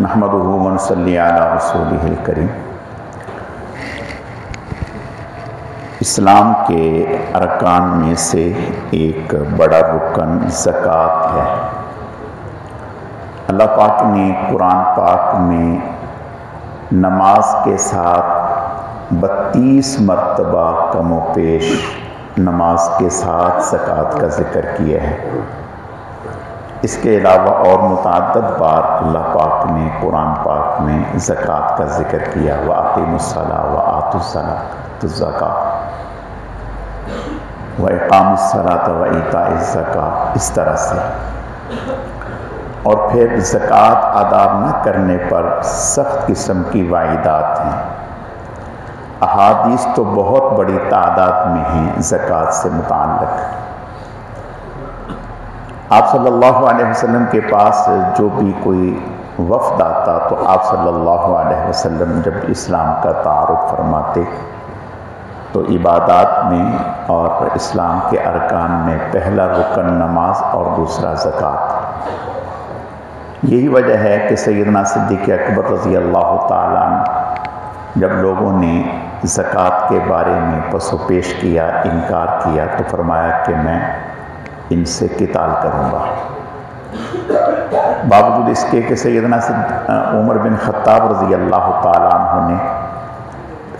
نحمدہ و نصلی علی رسولہ الکریم۔ اسلام کے ارکان میں سے ایک بڑا رکن زکوٰۃ ہے۔ اللہ پاک نے قرآن پاک میں نماز کے ساتھ 32 مرتبہ کم و بیش نماز کے ساتھ زکوٰۃ کا ذکر کیا ہے۔ اس کے علاوہ اور متعدد بار اللہ پاک نے قرآن پاک میں زکوٰۃ کا ذکر کیا، وَأَقِیمُوا الصَّلَاةَ وَآتُوا الزَّکَاةَ وَإِقَامُوا الصَّلَاةَ وَإِیتَاءِ الزَّکَاةِ، اس طرح سے۔ اور پھر زکوٰۃ ادا نہ کرنے پر سخت قسم کی وعیدات ہیں۔ احادیث تو بہت بڑی تعداد میں ہیں زکوٰۃ سے متعلق۔ آپ صلی اللہ علیہ وسلم کے پاس جو بھی کوئی وفد آتا تو آپ صلی اللہ علیہ وسلم جب اسلام کا تعارف فرماتے تو عبادات میں اور اسلام کے ارکان میں پہلا رکن نماز اور دوسرا زکوٰۃ۔ یہی وجہ ہے کہ سیدنا صدیق اکبر رضی اللہ تعالیٰ عنہ جب لوگوں نے زکوٰۃ کے بارے میں پس و پیش کیا، انکار کیا، تو فرمایا کہ میں ان سے قتال کروں گا۔ باوجود اس کے کہ سیدنا عمر بن خطاب رضی اللہ تعالیٰ عنہ نے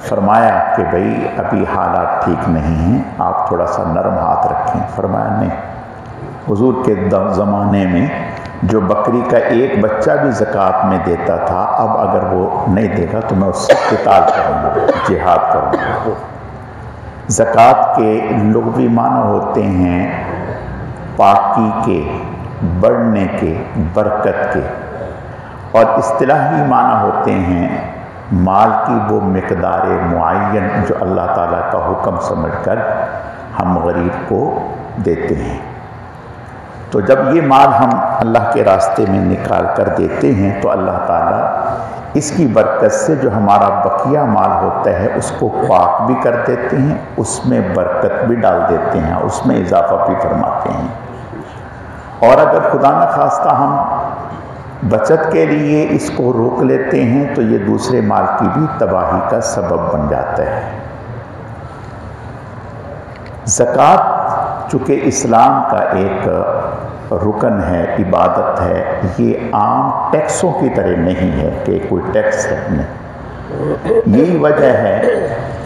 فرمایا کہ بھئی ابھی حالات ٹھیک نہیں ہیں، آپ تھوڑا سا نرم ہاتھ رکھیں۔ فرمایا نہیں، حضور کے زمانے میں جو بکری کا ایک بچہ بھی زکوٰۃ میں دیتا تھا، اب اگر وہ نہیں دے گا تو میں اس سے قتال کروں گا، جہاد کروں گا۔ زکوٰۃ کے لغوی معنی ہوتے ہیں پاکی کے، بڑھنے کے، برکت کے، اور اصطلاحی معنی ہوتے ہیں مال کی وہ مقدار معین جو اللہ تعالیٰ کا حکم سمجھ کر ہم غریب کو دیتے ہیں۔ تو جب یہ مال ہم اللہ کے راستے میں نکال کر دیتے ہیں تو اللہ تعالیٰ اس کی برکت سے جو ہمارا بقیہ مال ہوتا ہے اس کو پاک بھی کر دیتے ہیں، اس میں برکت بھی ڈال دیتے ہیں، اس میں اضافہ بھی فرماتے ہیں۔ اور اگر خدا نخواستہ ہم بچت کے لیے اس کو روک لیتے ہیں تو یہ دوسرے مال کی بھی تباہی کا سبب بن جاتا ہے۔ زکوٰۃ چونکہ اسلام کا ایک رکن ہے، عبادت ہے، یہ عام ٹیکسوں کی طرح نہیں ہے کہ کوئی ٹیکس ہے، نہیں۔ یہی وجہ ہے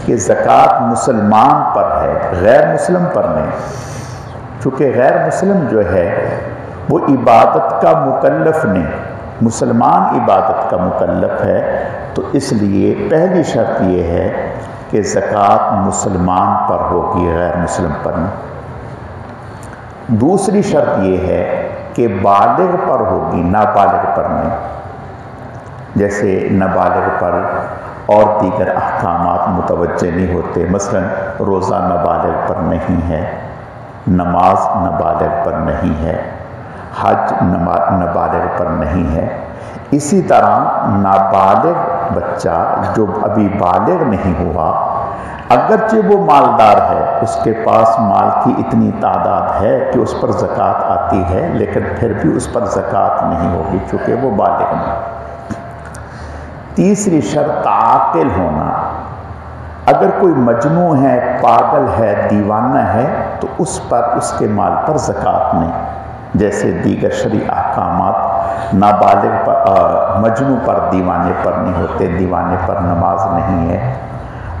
کہ زکوٰۃ مسلمان پر ہے، غیر مسلم پر نہیں۔ چونکہ غیر مسلم جو ہے وہ عبادت کا مکلف نہیں، مسلمان عبادت کا مکلف ہے، تو اس لیے پہلی شرط یہ ہے کہ زکوٰۃ مسلمان پر ہوگی، غیر مسلم پر نہیں۔ دوسری شرط یہ ہے کہ بالغ پر ہوگی، نابالغ پر نہیں۔ جیسے نابالغ پر اور دیگر احکامات متوجہ نہیں ہوتے، مثلا روزہ نابالغ پر نہیں ہے، نماز نابالغ پر نہیں ہے، حج نابالغ پر نہیں ہے۔ اسی طرح نابالغ بچہ جو ابھی بالغ نہیں ہوا، اگرچہ وہ مالدار ہے، اس کے پاس مال کی اتنی تعداد ہے کہ اس پر زکوٰۃ آتی ہے، لیکن پھر بھی اس پر زکوٰۃ نہیں ہوگی چونکہ وہ بالغ نہیں۔ تیسری شرط عاقل ہونا۔ اگر کوئی مجنون ہے، پاگل ہے، دیوانہ ہے تو اس پر، اس کے مال پر زکوٰۃ نہیں۔ جیسے دیگر شرعی احکامات نابالغ پر، مجنون پر، دیوانے پر نہیں ہوتے، دیوانے پر نماز نہیں ہے،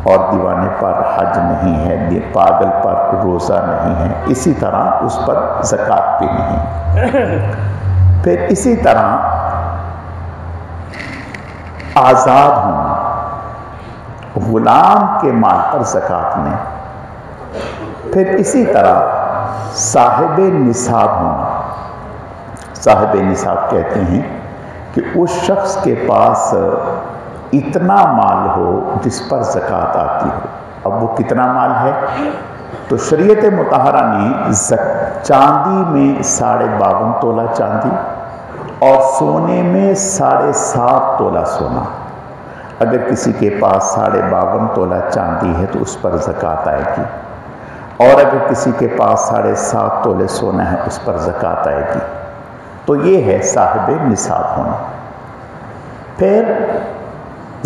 اور دیوانے پر حج نہیں ہے، پاگل پر روزہ نہیں ہے، اسی طرح اس پر زکوٰۃ بھی نہیں۔ پھر اسی طرح آزاد ہونا، غلام کے مال پر زکوٰۃ نہیں۔ پھر اسی طرح صاحب نصاب ہونا۔ صاحب نصاب کہتے ہیں کہ اس شخص کے پاس اتنا مال ہو جس پر زکوٰۃ آتی ہو۔ اب وہ کتنا مال ہے؟ تو شریعت مطہرہ نے چاندی میں 52.5 تولہ چاندی اور سونے میں 7.5 تولہ سونا۔ اگر کسی کے پاس 52.5 تولہ چاندی ہے تو اس پر زکوٰۃ آئے گی، اور اگر کسی کے پاس 7.5 تولے سونا ہے اس پر زکوٰۃ آئے گی۔ تو یہ ہے صاحب نصاب ہونا۔ پھر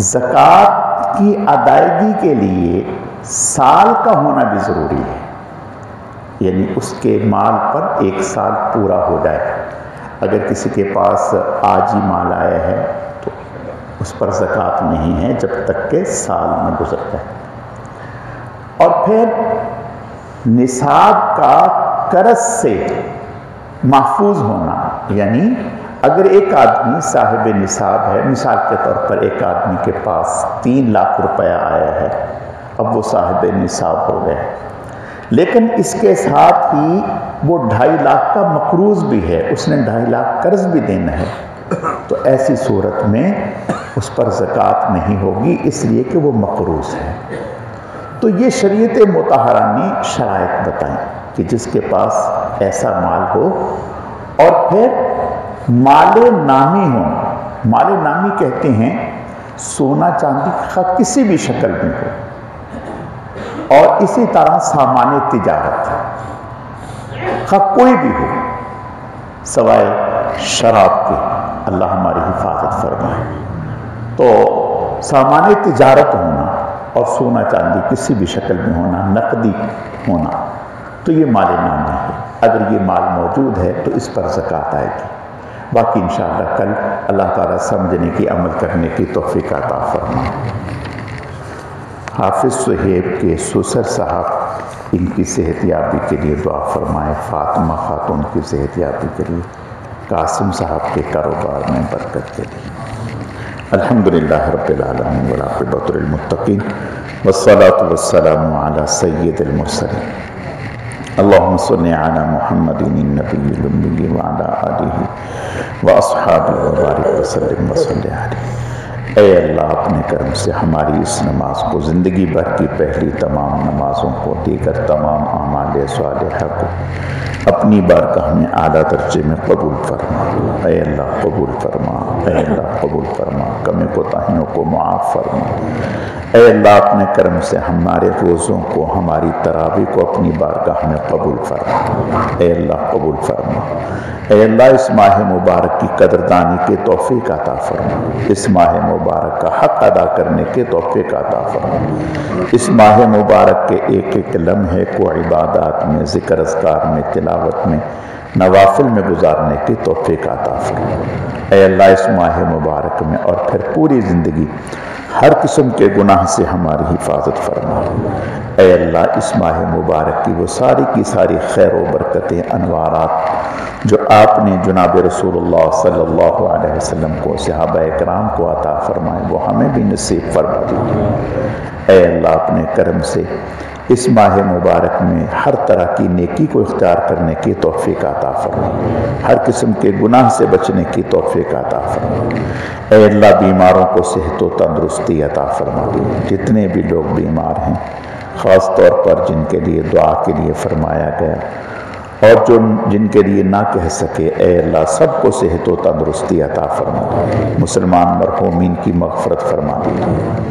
زکوٰۃ کی ادائیگی کے لیے سال کا ہونا بھی ضروری ہے، یعنی اس کے مال پر 1 سال پورا ہو جائے۔ اگر کسی کے پاس آج ہی مال آیا ہے تو اس پر زکوٰۃ نہیں ہے جب تک کہ سال نہ گزر جائے۔ اور پھر نصاب کا قرض سے محفوظ ہونا، یعنی اگر ایک آدمی صاحب نصاب ہے، مثال کے طور پر ایک آدمی کے پاس 3 لاکھ روپیہ آیا ہے، اب وہ صاحب نصاب ہو گئے، لیکن اس کے ساتھ ہی وہ 2.5 لاکھ کا مقروض بھی ہے، اس نے 2.5 لاکھ قرض بھی دینا ہے، تو ایسی صورت میں اس پر زکوٰۃ نہیں ہوگی، اس لیے کہ وہ مقروض ہے۔ تو یہ شریعت مطہرہ نے شرائط بتائیں کہ جس کے پاس ایسا مال ہو، اور پھر مال نامی ہو۔ مال نامی کہتے ہیں سونا چاندی خواہ کسی بھی شکل میں ہو، اور اسی طرح سامان تجارت خواہ کوئی بھی ہو سوائے شراب کے، اللہ ہماری حفاظت فرمائے۔ تو سامان تجارت ہونا اور سونا چاندی کسی بھی شکل میں ہونا، نقدی ہونا، تو یہ مال نامی ہے۔ اگر یہ مال موجود ہے تو اس پر زکوٰۃ آئے گی۔ باقی انشاءاللہ کل اللہ تعالیٰ سمجھنے کی، عمل کرنے کی توفیق عطا فرمائے۔ حافظ صہیب کے سسر صاحب، ان کی صحت یابی کے لیے دعا فرمائے۔ فاطمہ خاتون کی صحت یابی کے لیے، قاسم صاحب کے کاروبار میں برکت کے لیے۔ الحمدللہ رب العالمین والعاقبۃ للمتقین والصلاة والسلام علی سید المرسلین۔ اللہم صلی علی محمد النبی الأمی وعلی آلہ واصحابہ وبارک وسلم وصلی علیہ۔ اے اللہ اپنے کرم سے ہماری اس نماز کو، زندگی بھر کی پہلی تمام نمازوں کو، دیگر تمام اعمال صالحہ کو اپنی بارگاہ میں اعلیٰ درجے میں قبول فرما۔ اے اللہ قبول فرما، اے اللہ قبول فرما، کمی کوتاہیوں کو معاف فرما۔ اے اللہ اپنے کرم سے ہمارے روزوں کو، ہماری تراویح کو اپنی بارگاہ میں قبول فرما۔ اے اللہ قبول فرما۔ اے اللہ اس ماہ مبارک کی قدردانی کے توفیق عطا فرما، اس ماہ مبارک کا حق ادا کرنے کے توفیق عطا فرما، اس ماہ مبارک کے ایک ایک لمحے کو عبادات میں، ذکر اذکار میں، تلاوت میں، نوافل میں گزارنے کی توفیق عطا فرما۔ اے اللہ اس ماہ مبارک میں اور پھر پوری زندگی ہر قسم کے گناہ سے ہماری حفاظت فرما۔ اے اللہ اس ماہ مبارک کی وہ ساری کی ساری خیر و برکتیں، انوارات جو آپ نے جناب رسول اللہ صلی اللہ علیہ وسلم کو، صحابہ اکرام کو عطا فرمائے، وہ ہمیں بھی نصیب فرما دیجیے۔ اے اللہ اپنے کرم سے اس ماہ مبارک میں ہر طرح کی نیکی کو اختیار کرنے کی توفیق عطا فرما، ہر قسم کے گناہ سے بچنے کی توفیق عطا فرما۔ اے اللہ بیماروں کو صحت و تندرستی عطا فرما دیجیے۔ جتنے بھی لوگ بیمار ہیں، خاص طور پر جن کے لیے دعا کے لیے فرمایا گیا اور جن کے لیے نہ کہہ سکے، اے اللہ سب کو صحت و تندرستی عطا فرما دیجیے۔ مسلمان مرحومین کی مغفرت فرما دیجیے۔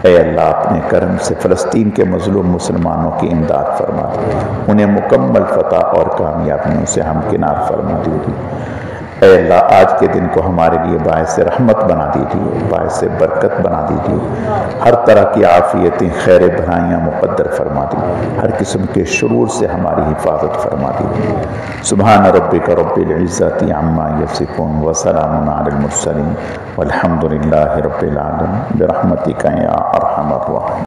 اے اللہ اپنے کرم سے فلسطین کے مظلوم مسلمانوں کی امداد فرما دیجیے، انہیں مکمل فتح اور کامیابیوں سے ہمکنار فرما دیجیے۔ اے اللہ آج کے دن کو ہمارے لیے باعث رحمت بنا دیجیے، باعث برکت بنا دیجیے، ہر طرح کی عافیتیں، خیر بھلائیاں مقدر فرما دیجیے، ہر قسم کے شرور سے ہماری حفاظت فرما دیجیے۔ سبحان ربک رب العزت عما یصفون وسلام علی المرسلین والحمد للہ رب العالمین برحمتک یا ارحم الراحمین۔